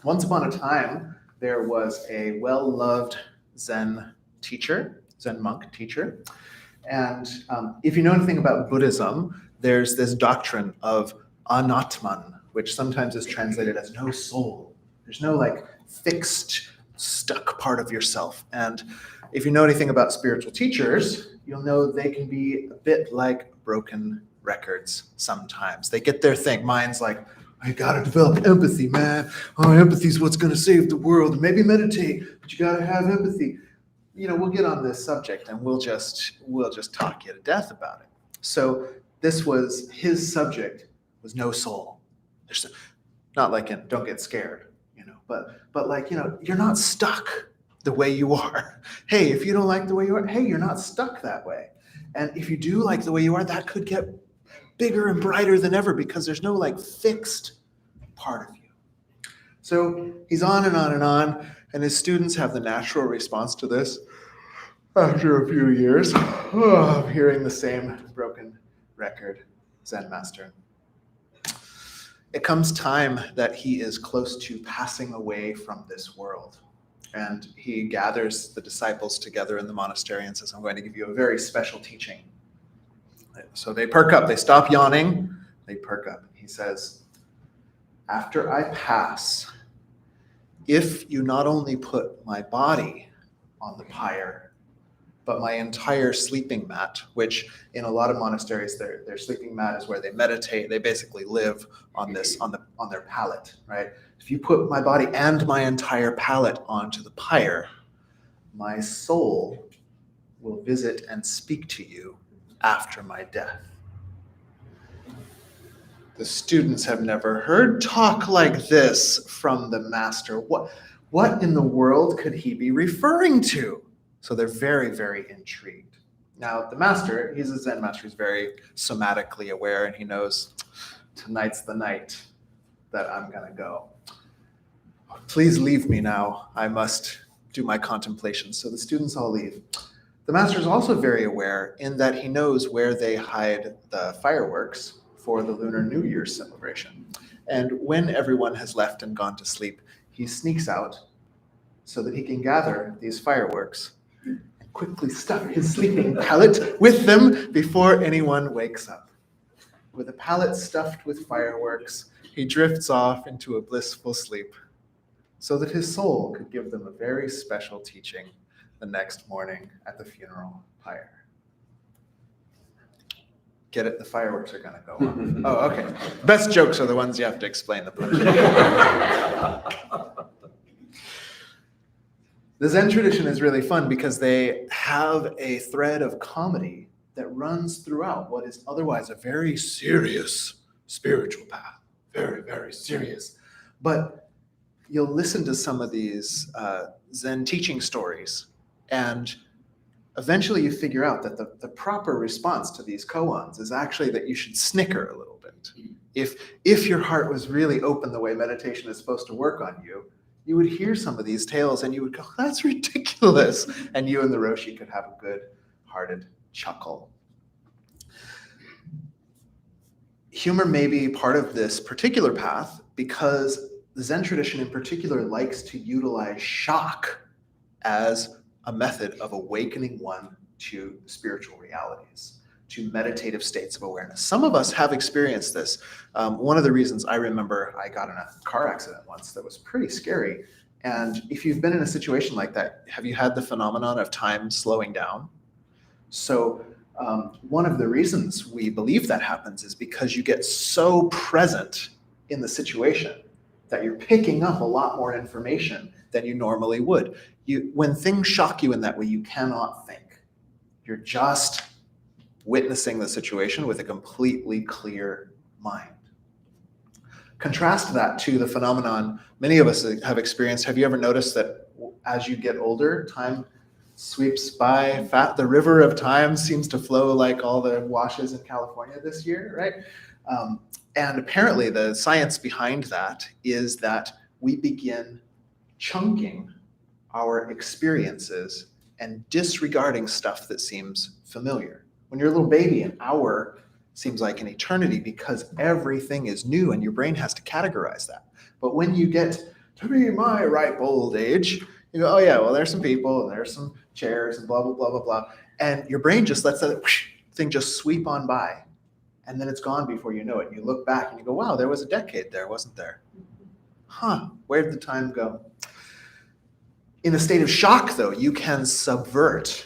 Once upon a time, there was a well-loved Zen teacher, Zen monk teacher. And if you know anything about Buddhism, there's this doctrine of anatman, which sometimes is translated as no soul. There's no like fixed, stuck part of yourself. And if you know anything about spiritual teachers, you'll know they can be a bit like broken records sometimes. They get their thing. Mine's like, I gotta develop empathy, man. Oh, empathy's what's gonna save the world. Maybe meditate, but you gotta have empathy. We'll get on this subject and we'll just talk you to death about it. So this was his subject was no soul. There's not like in don't get scared, but like, you're not stuck the way you are. Hey, if you don't like the way you are, hey, you're not stuck that way. And if you do like the way you are, that could get bigger and brighter than ever because there's no like fixed part of you. So he's on and on and on, and his students have the natural response to this after a few years of hearing the same broken record Zen master. It comes time that he is close to passing away from this world. And he gathers the disciples together in the monastery and says, I'm going to give you a very special teaching. So they perk up, they stop yawning, they perk up. He says, after I pass, if you not only put my body on the pyre, but my entire sleeping mat, which in a lot of monasteries, their sleeping mat is where they meditate. They basically live on their pallet, right? If you put my body and my entire pallet onto the pyre, my soul will visit and speak to you after my death. The students have never heard talk like this from the master. What in the world could he be referring to? So they're very, very intrigued. Now, the master, he's a Zen master, he's very somatically aware, and he knows tonight's the night that I'm going to go. Please leave me now. I must do my contemplation. So the students all leave. The master is also very aware in that he knows where they hide the fireworks for the Lunar New Year celebration. And when everyone has left and gone to sleep, he sneaks out so that he can gather these fireworks and quickly stuff his sleeping pallet with them before anyone wakes up. With a pallet stuffed with fireworks, he drifts off into a blissful sleep so that his soul could give them a very special teaching the next morning at the funeral pyre. Get it? The fireworks are going to go off. Oh, okay. Best jokes are the ones you have to explain the punchline. The Zen tradition is really fun because they have a thread of comedy that runs throughout what is otherwise a very serious spiritual path. Very, very serious. But you'll listen to some of these Zen teaching stories, and eventually you figure out that the proper response to these koans is actually that you should snicker a little bit. If your heart was really open the way meditation is supposed to work on you, you would hear some of these tales and you would go, that's ridiculous. And you and the Roshi could have a good-hearted chuckle. Humor may be part of this particular path because the Zen tradition in particular likes to utilize shock as a method of awakening one to spiritual realities, to meditative states of awareness. Some of us have experienced this. One of the reasons I remember I got in a car accident once that was pretty scary. And if you've been in a situation like that, have you had the phenomenon of time slowing down? So one of the reasons we believe that happens is because you get so present in the situation that you're picking up a lot more information than you normally would. When things shock you in that way, you cannot think. You're just witnessing the situation with a completely clear mind. Contrast that to the phenomenon many of us have experienced. Have you ever noticed that as you get older, time sweeps by? The river of time seems to flow like all the washes in California this year, right? And apparently the science behind that is that we begin chunking our experiences and disregarding stuff that seems familiar. When you're a little baby, an hour seems like an eternity because everything is new and your brain has to categorize that. But when you get to be my ripe old age. You go, oh yeah, well, there's some people and there's some chairs and blah, blah, blah, blah, blah. And your brain just lets that thing just sweep on by. And then it's gone before you know it. You look back and you go, wow, there was a decade there, wasn't there? Huh, where did the time go? In a state of shock, though, you can subvert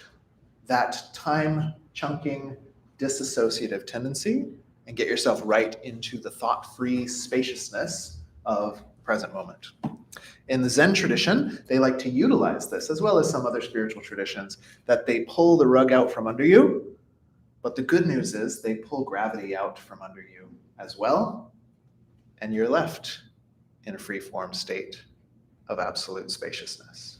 that time chunking disassociative tendency and get yourself right into the thought-free spaciousness of the present moment. In the Zen tradition, they like to utilize this, as well as some other spiritual traditions, that they pull the rug out from under you. But the good news is they pull gravity out from under you as well, and you're left in a free-form state of absolute spaciousness.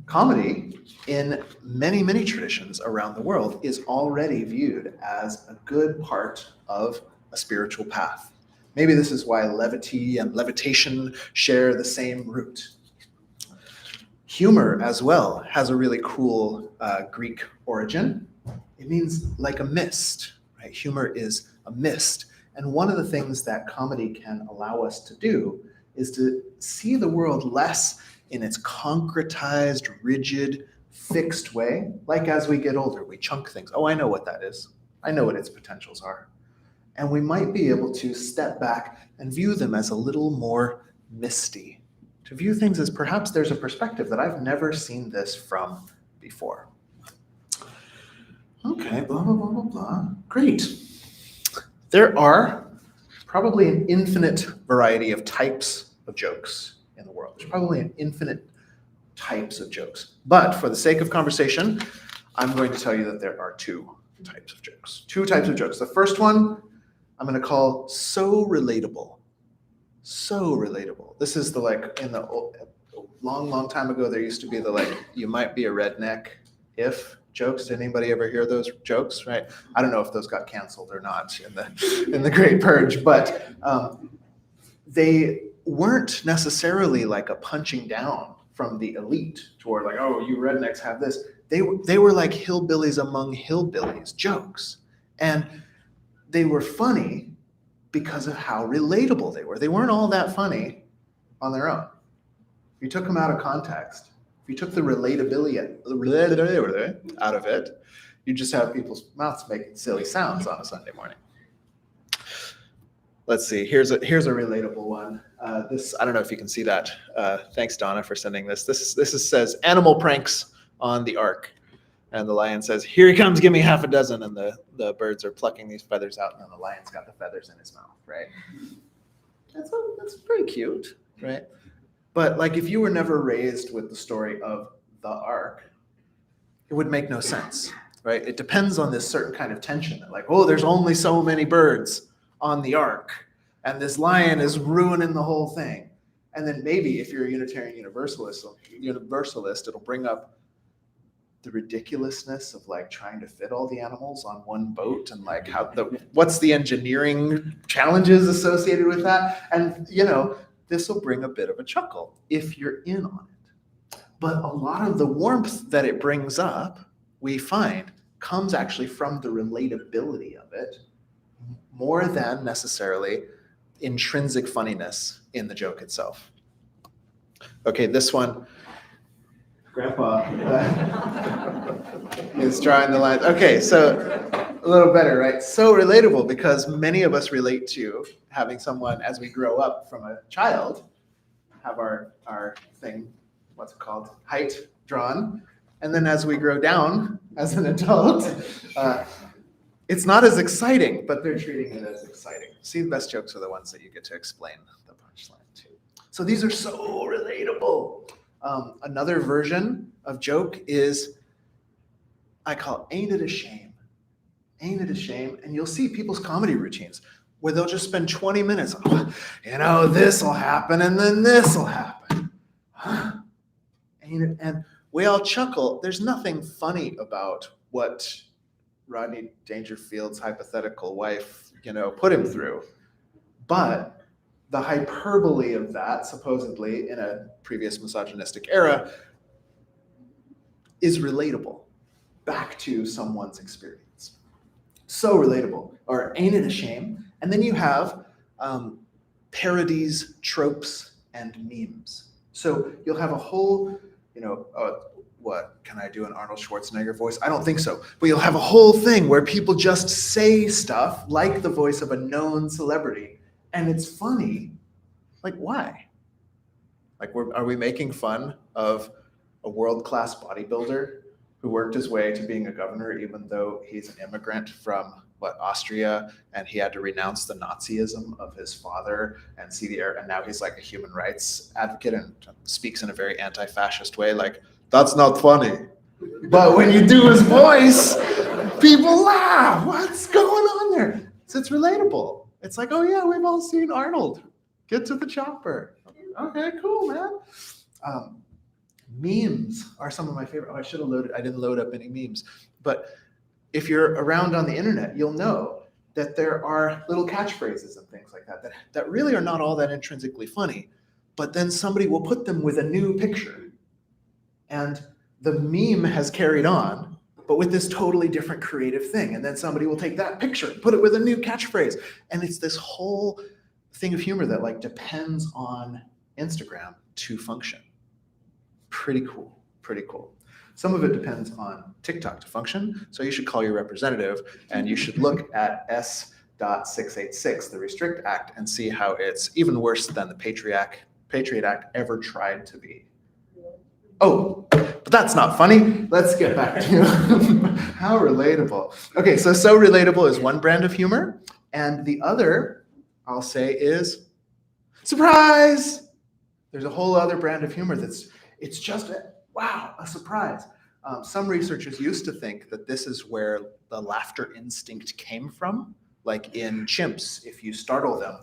Comedy, in many, many traditions around the world, is already viewed as a good part of a spiritual path. Maybe this is why levity and levitation share the same root. Humor, as well, has a really cool Greek origin. It means like a mist, right? Humor is a mist. And one of the things that comedy can allow us to do is to see the world less in its concretized, rigid, fixed way. Like as we get older, we chunk things. Oh, I know what that is. I know what its potentials are. And we might be able to step back and view them as a little more misty, to view things as perhaps there's a perspective that I've never seen this from before. Okay, blah, blah, blah, blah, blah. Great. There are probably an infinite variety of types of jokes in the world. There's probably an infinite types of jokes. But for the sake of conversation, I'm going to tell you that there are two types of jokes. Two types of jokes. The first one I'm going to call so relatable. So relatable. This is the in the long time ago, there used to be the you might be a redneck if jokes. Did anybody ever hear those jokes, right? I don't know if those got canceled or not in the Great Purge, but they weren't necessarily like a punching down from the elite toward oh, you rednecks have this. They were like hillbillies among hillbillies jokes. And they were funny because of how relatable they were. They weren't all that funny on their own. If you took them out of context, if you took the relatability out of it, you just have people's mouths making silly sounds on a Sunday morning. Let's see. Here's a relatable one. This, I don't know if you can see that. Thanks, Donna, for sending this. This says animal pranks on the Ark, and the lion says, "Here he comes. Give me half a dozen." And the birds are plucking these feathers out, and then the lion's got the feathers in his mouth. Right? That's pretty cute, right? But if you were never raised with the story of the Ark, it would make no sense, right? It depends on this certain kind of tension. Oh, there's only so many birds on the Ark, and this lion is ruining the whole thing. And then maybe if you're a Unitarian Universalist, it'll bring up the ridiculousness of trying to fit all the animals on one boat, and what's the engineering challenges associated with that. And this will bring a bit of a chuckle if you're in on it. But a lot of the warmth that it brings up, we find, comes actually from the relatability of it, more than necessarily intrinsic funniness in the joke itself. Okay, this one, Grandpa is drawing the lines. Okay, so a little better, right? So relatable, because many of us relate to having someone, as we grow up from a child, have our thing, what's it called, height drawn. And then as we grow down as an adult, it's not as exciting, but they're treating it as exciting. See, the best jokes are the ones that you get to explain the punchline to. So these are so relatable. Another version of joke is, I call it, ain't it a shame? Ain't it a shame? And you'll see people's comedy routines where they'll just spend 20 minutes, this will happen and then this will happen. Huh? Ain't it? And we all chuckle. There's nothing funny about what Rodney Dangerfield's hypothetical wife, put him through. But the hyperbole of that, supposedly in a previous misogynistic era, is relatable back to someone's experience. So relatable. Or ain't it a shame? And then you have parodies, tropes, and memes. So you'll have a whole, what, can I do an Arnold Schwarzenegger voice? I don't think so. But you'll have a whole thing where people just say stuff like the voice of a known celebrity, and it's funny. Like, why? Like, are we making fun of a world-class bodybuilder who worked his way to being a governor, even though he's an immigrant from Austria, and he had to renounce the Nazism of his father and see the air, and now he's like a human rights advocate and speaks in a very anti-fascist way, like, that's not funny. But when you do his voice, people laugh. What's going on there? So it's relatable. It's like, oh yeah, we've all seen Arnold. Get to the chopper. Okay, cool, man. Memes are some of my favorite. Oh, I didn't load up any memes. But if you're around on the internet, you'll know that there are little catchphrases and things like that really are not all that intrinsically funny. But then somebody will put them with a new picture. And the meme has carried on, but with this totally different creative thing. And then somebody will take that picture and put it with a new catchphrase. And it's this whole thing of humor that like depends on Instagram to function. Pretty cool, pretty cool. Some of it depends on TikTok to function. So you should call your representative and you should look at S.686, the Restrict Act, and see how it's even worse than the Patriot Act ever tried to be. Oh, but that's not funny. Let's get back to how relatable. Okay, so relatable is one brand of humor, and the other, I'll say, is surprise. There's a whole other brand of humor it's just a surprise. Some researchers used to think that this is where the laughter instinct came from, like in chimps, if you startle them,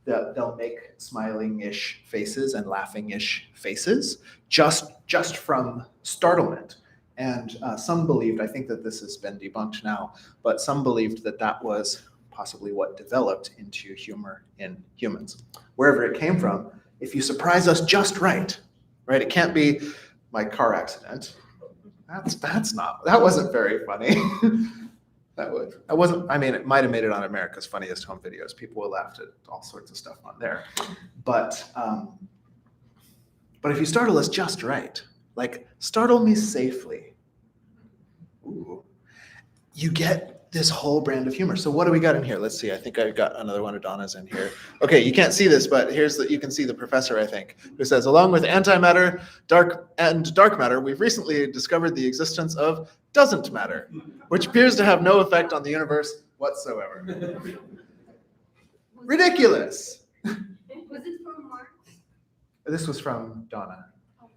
they'll make smiling-ish faces and laughing-ish faces just from startlement. And some believed, I think that this has been debunked now, but some believed that was possibly what developed into humor in humans. Wherever it came from, if you surprise us just right? It can't be my car accident. That wasn't very funny. It might have made it on America's Funniest Home Videos. People will laugh at all sorts of stuff on there. But if you startle us just right, like startle me safely, ooh, you get this whole brand of humor. So what do we got in here? Let's see. I think I've got another one of Donna's in here. Okay, you can't see this, but you can see the professor, I think, who says, along with antimatter, dark matter, we've recently discovered the existence of doesn't matter, which appears to have no effect on the universe whatsoever. Ridiculous. Was it from Marx? This was from Donna.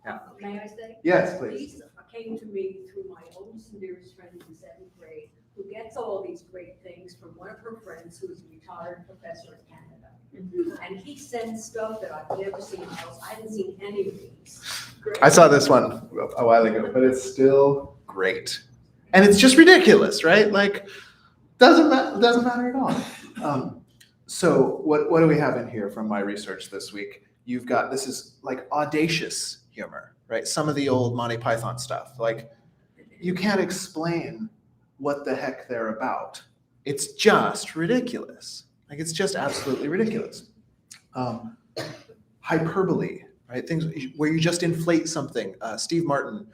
Yeah. May I say? Yes, please. These came to me through my oldest and dearest friend in 7th grade, who gets all these great things from one of her friends who is a retired professor in Canada. And he sends stuff that I've never seen else. I haven't seen any of these. Great. I saw this one a while ago, but it's still great. And it's just ridiculous, right? Like, doesn't matter at all. So what do we have in here from my research this week? You've got, this is like audacious humor, right? Some of the old Monty Python stuff. Like, you can't explain what the heck they're about. It's just ridiculous. Like, it's just absolutely ridiculous. Hyperbole, right? Things where you just inflate something. Steve Martin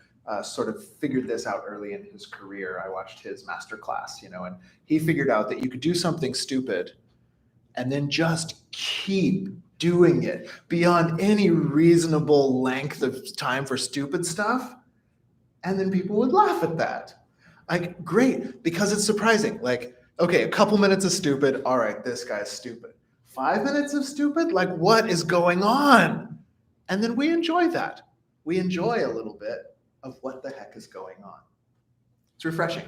sort of figured this out early in his career. I watched his master class, and he figured out that you could do something stupid and then just keep doing it beyond any reasonable length of time for stupid stuff. And then people would laugh at that. Like, great, because it's surprising. Like, okay, a couple minutes of stupid. All right, this guy's stupid. 5 minutes of stupid? Like, what is going on? And then we enjoy that. We enjoy a little bit of what the heck is going on. It's refreshing.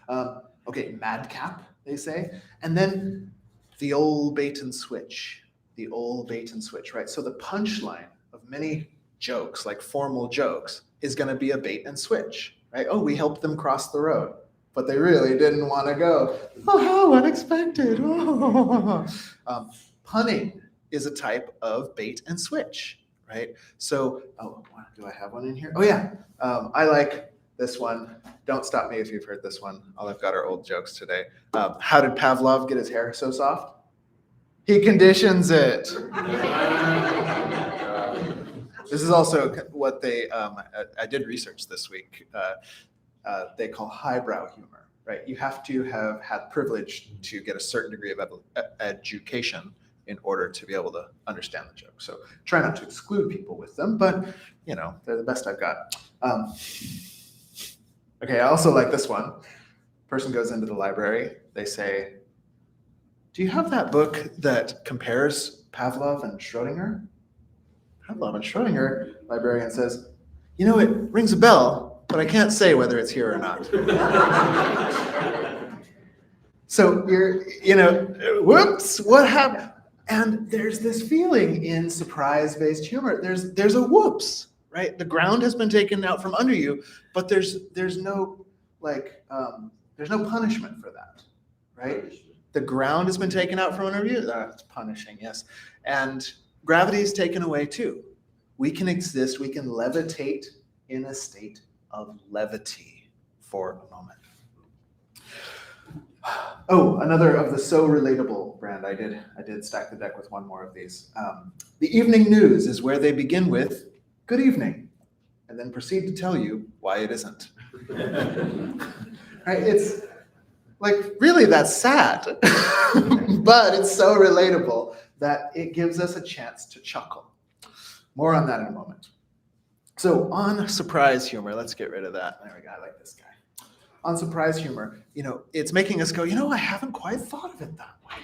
Okay, madcap, they say. And then the old bait and switch. The old bait and switch, right? So the punchline of many jokes, like formal jokes, is going to be a bait and switch, right? Oh, we helped them cross the road, but they really didn't want to go. Oh, how unexpected. Oh. Punning is a type of bait and switch, right? So, do I have one in here? Oh, yeah. I like this one. Don't stop me if you've heard this one. All I've got are old jokes today. How did Pavlov get his hair so soft? He conditions it. This is also what I did research this week. They call highbrow humor, right? You have to have had privilege to get a certain degree of education in order to be able to understand the joke. So try not to exclude people with them, but they're the best I've got. Okay, I also like this one. Person goes into the library, they say, "Do you have that book that compares Pavlov and Schrodinger?" Pavlov and Schrodinger, librarian says, "It rings a bell, but I can't say whether it's here or not." So whoops, what happened? And there's this feeling in surprise-based humor. There's a whoops, right? The ground has been taken out from under you, but there's no there's no punishment for that, right? The ground has been taken out from under you. That's punishing, yes. And gravity is taken away too. We can exist, we can levitate in a state of levity for a moment. Oh, another of the So Relatable brand. I did stack the deck with one more of these. The evening news is where they begin with "good evening," and then proceed to tell you why it isn't. Right? It's like, really, that's sad, but it's so relatable that it gives us a chance to chuckle. More on that in a moment. So on surprise humor, let's get rid of that. There we go, I like this guy. On surprise humor, it's making us go, I haven't quite thought of it that way.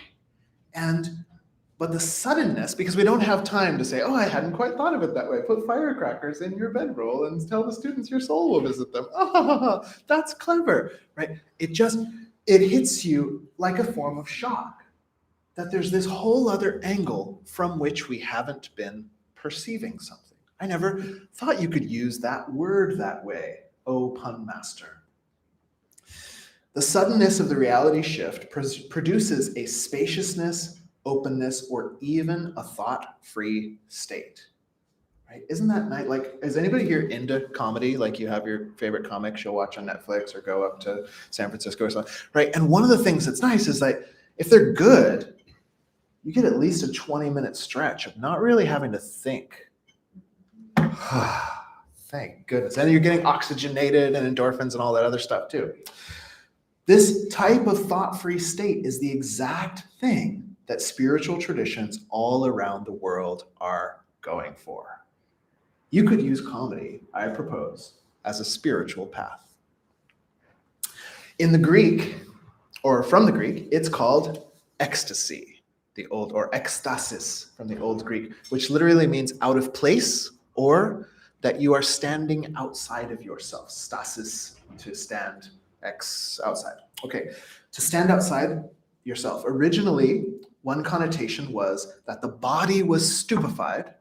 But the suddenness, because we don't have time to say, oh, I hadn't quite thought of it that way. Put firecrackers in your bedroll and tell the students your soul will visit them. Oh, that's clever, right? It hits you like a form of shock that there's this whole other angle from which we haven't been perceiving something. I never thought you could use that word that way, oh pun master. The suddenness of the reality shift produces a spaciousness, openness, or even a thought-free state. Right? Isn't that nice? Like, is anybody here into comedy? Like, you have your favorite comics you'll watch on Netflix or go up to San Francisco or something, right? And one of the things that's nice is like, if they're good, you get at least a 20-minute stretch of not really having to think. Thank goodness. And you're getting oxygenated and endorphins and all that other stuff too. This type of thought-free state is the exact thing that spiritual traditions all around the world are going for. You could use comedy, I propose, as a spiritual path. In the Greek, or from the Greek, it's called ecstasy, or ekstasis from the Old Greek, which literally means out of place, or that you are standing outside of yourself. Stasis, to stand, outside. Okay, to stand outside yourself. Originally, one connotation was that the body was stupefied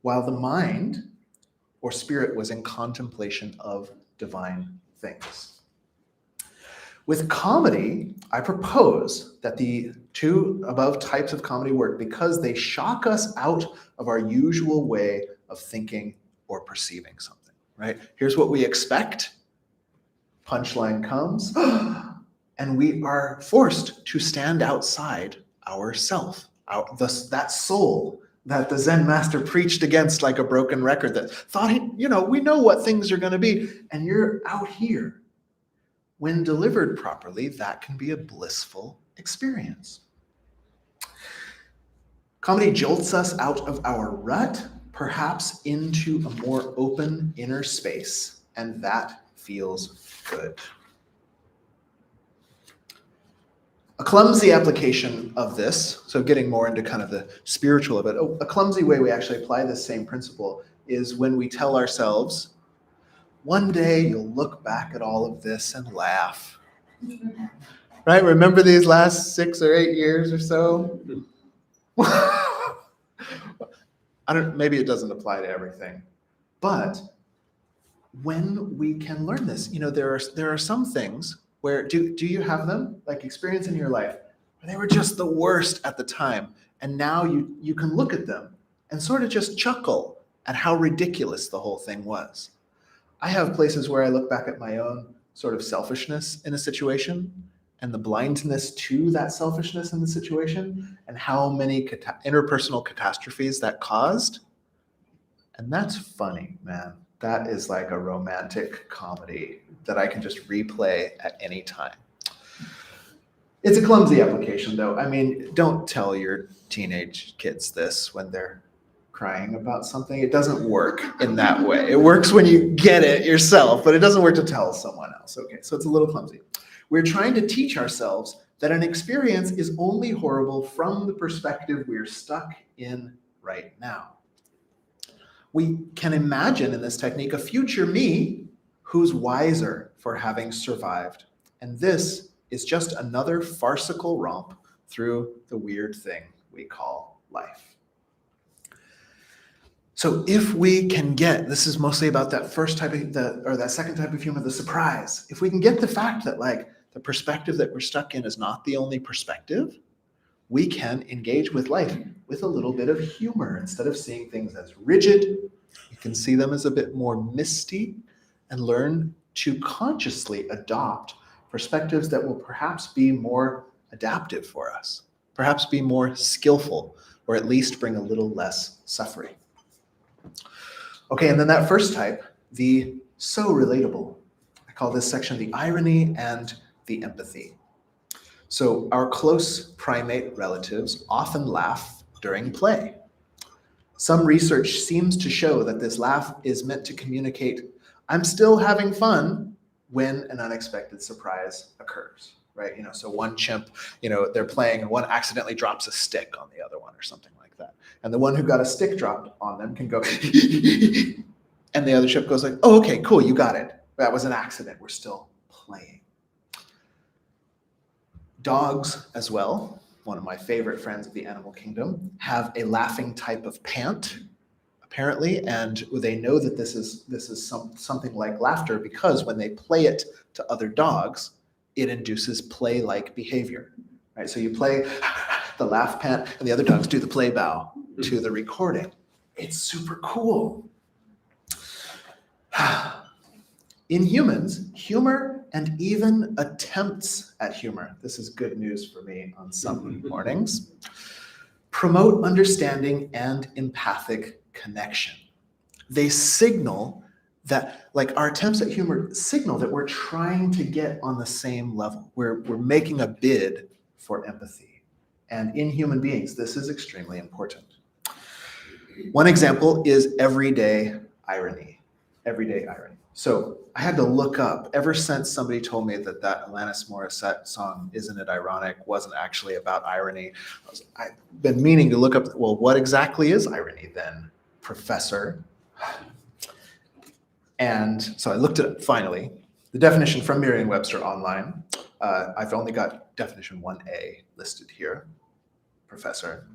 while the mind or spirit was in contemplation of divine things. With comedy, I propose that the two above types of comedy work because they shock us out of our usual way of thinking or perceiving something, right? Here's what we expect. Punchline comes, and we are forced to stand outside ourself, that soul that the Zen master preached against like a broken record that thought, we know what things are going to be, and you're out here. When delivered properly, that can be a blissful experience. Comedy jolts us out of our rut, perhaps into a more open inner space, and that feels good. A clumsy application of this, so getting more into kind of the spiritual of it, a clumsy way we actually apply this same principle is when we tell ourselves, one day you'll look back at all of this and laugh. Right? Remember these last 6 or 8 years or so? Maybe it doesn't apply to everything, but when we can learn this, there are some things where, do you have them, like experience in your life, where they were just the worst at the time, and now you can look at them and sort of just chuckle at how ridiculous the whole thing was. I have places where I look back at my own sort of selfishness in a situation and the blindness to that selfishness in the situation and how many interpersonal catastrophes that caused. And that's funny, man. That is like a romantic comedy that I can just replay at any time. It's a clumsy application, though. I mean, don't tell your teenage kids this when they're crying about something. It doesn't work in that way. It works when you get it yourself, but it doesn't work to tell someone else. Okay, so it's a little clumsy. We're trying to teach ourselves that an experience is only horrible from the perspective we're stuck in right now. We can imagine in this technique a future me who's wiser for having survived. And this is just another farcical romp through the weird thing we call life. So if we can get, this is mostly about that first type of, that second type of humor, the surprise. If we can get the fact that like the perspective that we're stuck in is not the only perspective, we can engage with life with a little bit of humor. Instead of seeing things as rigid, you can see them as a bit more misty and learn to consciously adopt perspectives that will perhaps be more adaptive for us, perhaps be more skillful, or at least bring a little less suffering. Okay, and then that first type, the so relatable. I call this section the irony and the empathy. So our close primate relatives often laugh during play. Some research seems to show that this laugh is meant to communicate, I'm still having fun, when an unexpected surprise occurs, right? So one chimp, they're playing and one accidentally drops a stick on the other one or something like that. And the one who got a stick dropped on them can go, and the other chimp goes like, oh, okay, cool, you got it. That was an accident, we're still playing. Dogs as well, one of my favorite friends of the animal kingdom, have a laughing type of pant, apparently, and they know that this is something like laughter because when they play it to other dogs, it induces play-like behavior, right? So you play the laugh pant, and the other dogs do the play bow to the recording. It's super cool. In humans, humor and even attempts at humor, this is good news for me on some mornings, promote understanding and empathic connection. They signal that, like our attempts at humor signal that we're trying to get on the same level. We're making a bid for empathy. And in human beings, this is extremely important. One example is everyday irony. Everyday irony. So I had to look up, ever since somebody told me that Alanis Morissette song, Isn't It Ironic, wasn't actually about irony. I've been meaning to look up, well, what exactly is irony then, Professor? And so I looked it up finally. The definition from Merriam-Webster online, I've only got definition 1A listed here, Professor.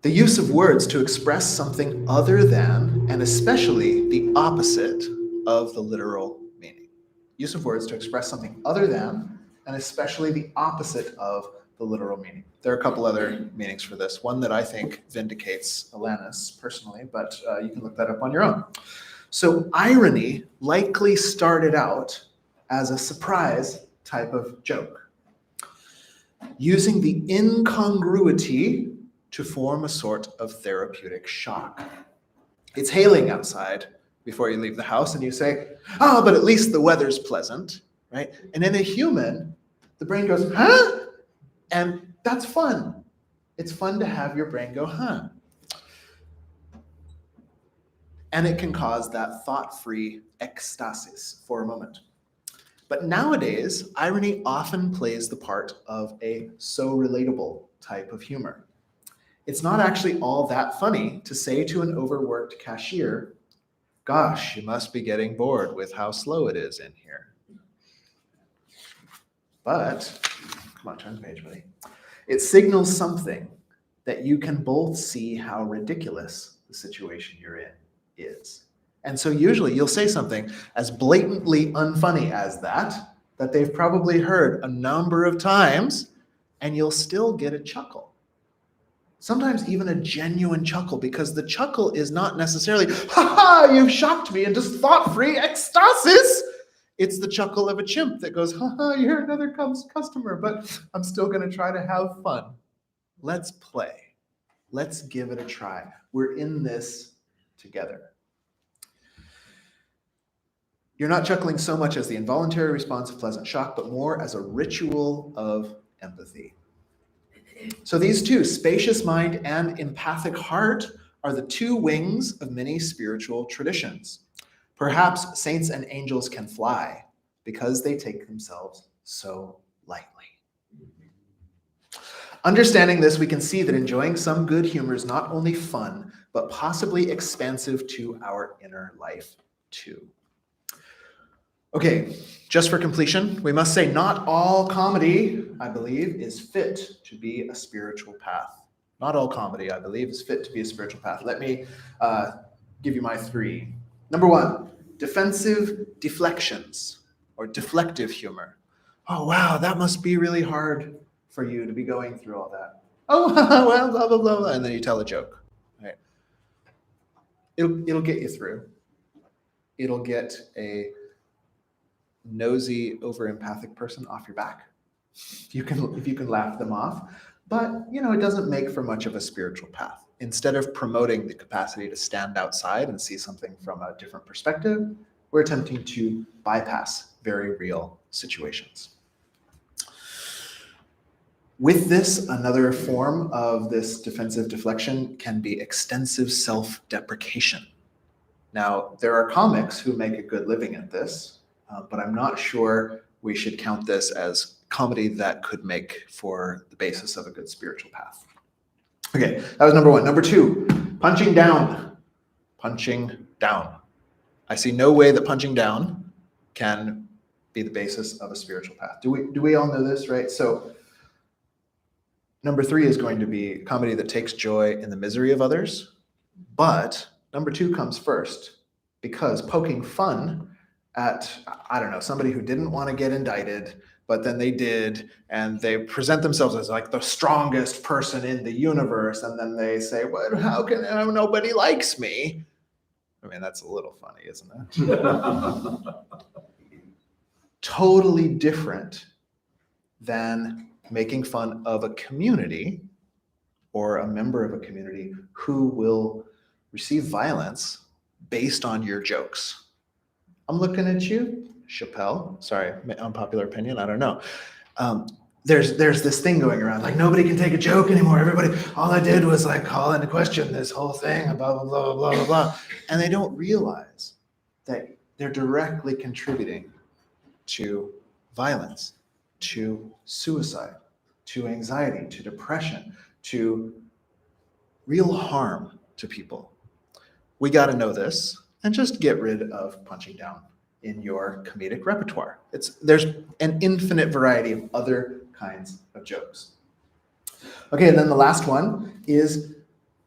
The use of words to express something other than, and especially the opposite of the literal meaning. Use of words to express something other than, and especially the opposite of the literal meaning. There are a couple other meanings for this. One that I think vindicates Alanis personally, but you can look that up on your own. So irony likely started out as a surprise type of joke, using the incongruity to form a sort of therapeutic shock. It's hailing outside before you leave the house and you say, oh, but at least the weather's pleasant, right? And in a human, the brain goes, huh? And that's fun. It's fun to have your brain go, huh? And it can cause that thought-free ecstasis for a moment. But nowadays, irony often plays the part of a so relatable type of humor. It's not actually all that funny to say to an overworked cashier, gosh, you must be getting bored with how slow it is in here. But, come on, turn the page, buddy. It signals something that you can both see how ridiculous the situation you're in is. And so usually you'll say something as blatantly unfunny as that they've probably heard a number of times, and you'll still get a chuckle. Sometimes even a genuine chuckle, because the chuckle is not necessarily, ha ha, you've shocked me into thought-free ecstasis. It's the chuckle of a chimp that goes, ha ha, you're another customer, but I'm still going to try to have fun. Let's play. Let's give it a try. We're in this together. You're not chuckling so much as the involuntary response of pleasant shock, but more as a ritual of empathy. So these two, spacious mind and empathic heart, are the two wings of many spiritual traditions. Perhaps saints and angels can fly because they take themselves so lightly. Understanding this, we can see that enjoying some good humor is not only fun, but possibly expansive to our inner life too. Okay, just for completion, we must say not all comedy, I believe, is fit to be a spiritual path. Not all comedy, I believe, is fit to be a spiritual path. Let me give you my three. Number one, defensive deflections or deflective humor. Oh, wow, that must be really hard for you to be going through all that. Oh, well, blah, blah, blah, blah. And then you tell a joke. Right? It'll get you through. It'll get a nosy, over-empathic person off your back. If you can laugh them off. But, it doesn't make for much of a spiritual path. Instead of promoting the capacity to stand outside and see something from a different perspective, we're attempting to bypass very real situations. With this, another form of this defensive deflection can be extensive self-deprecation. Now, there are comics who make a good living at this, but I'm not sure we should count this as comedy that could make for the basis of a good spiritual path. Okay, that was number one. Number two, punching down. Punching down. I see no way that punching down can be the basis of a spiritual path. Do we all know this, right? So number three is going to be comedy that takes joy in the misery of others, but number two comes first, because poking fun at, somebody who didn't want to get indicted, but then they did, and they present themselves as like the strongest person in the universe, and then they say, well, how can nobody likes me? I mean, that's a little funny, isn't it? Totally different than making fun of a community or a member of a community who will receive violence based on your jokes. I'm looking at you, Chappelle. Sorry, unpopular opinion, I don't know. There's this thing going around, like nobody can take a joke anymore. Everybody, all I did was like call into question this whole thing, blah, blah, blah, blah, blah, blah. And they don't realize that they're directly contributing to violence, to suicide, to anxiety, to depression, to real harm to people. We got to know this and just get rid of punching down in your comedic repertoire. There's an infinite variety of other kinds of jokes. Okay, and then the last one is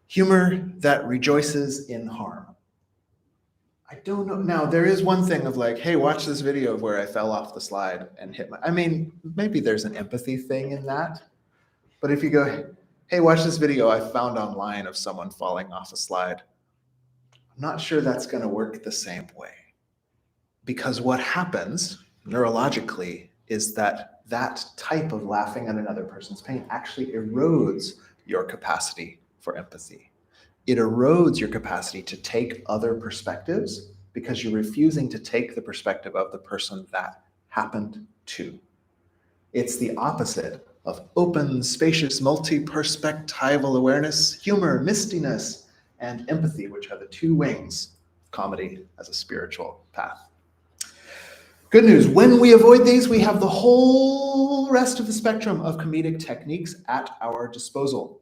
humor that rejoices in harm. I don't know. Now, there is one thing of like, hey, watch this video of where I fell off the slide and hit maybe there's an empathy thing in that. But if you go, hey, watch this video I found online of someone falling off a slide, I'm not sure that's going to work the same way. Because what happens neurologically is that type of laughing at another person's pain actually erodes your capacity for empathy. It erodes your capacity to take other perspectives because you're refusing to take the perspective of the person that happened to. It's the opposite of open, spacious, multi-perspectival awareness, humor, mistiness, and empathy, which are the two wings of comedy as a spiritual path. Good news, when we avoid these, we have the whole rest of the spectrum of comedic techniques at our disposal.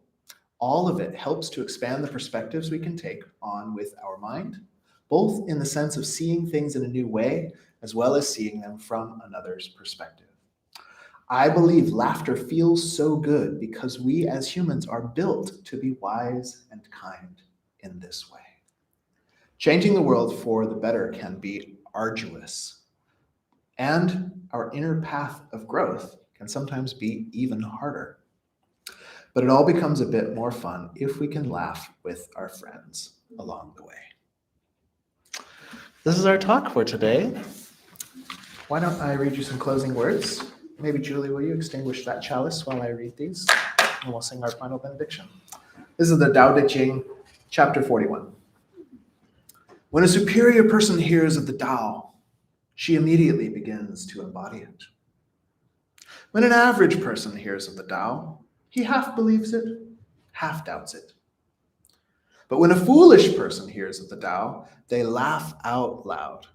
All of it helps to expand the perspectives we can take on with our mind, both in the sense of seeing things in a new way, as well as seeing them from another's perspective. I believe laughter feels so good because we as humans are built to be wise and kind in this way. Changing the world for the better can be arduous, and our inner path of growth can sometimes be even harder. But it all becomes a bit more fun if we can laugh with our friends along the way. This is our talk for today. Why don't I read you some closing words? Maybe Julie, will you extinguish that chalice while I read these? And we'll sing our final benediction. This is the Tao Te Ching, chapter 41. When a superior person hears of the Tao, she immediately begins to embody it. When an average person hears of the Tao, he half believes it, half doubts it. But when a foolish person hears of the Tao, they laugh out loud.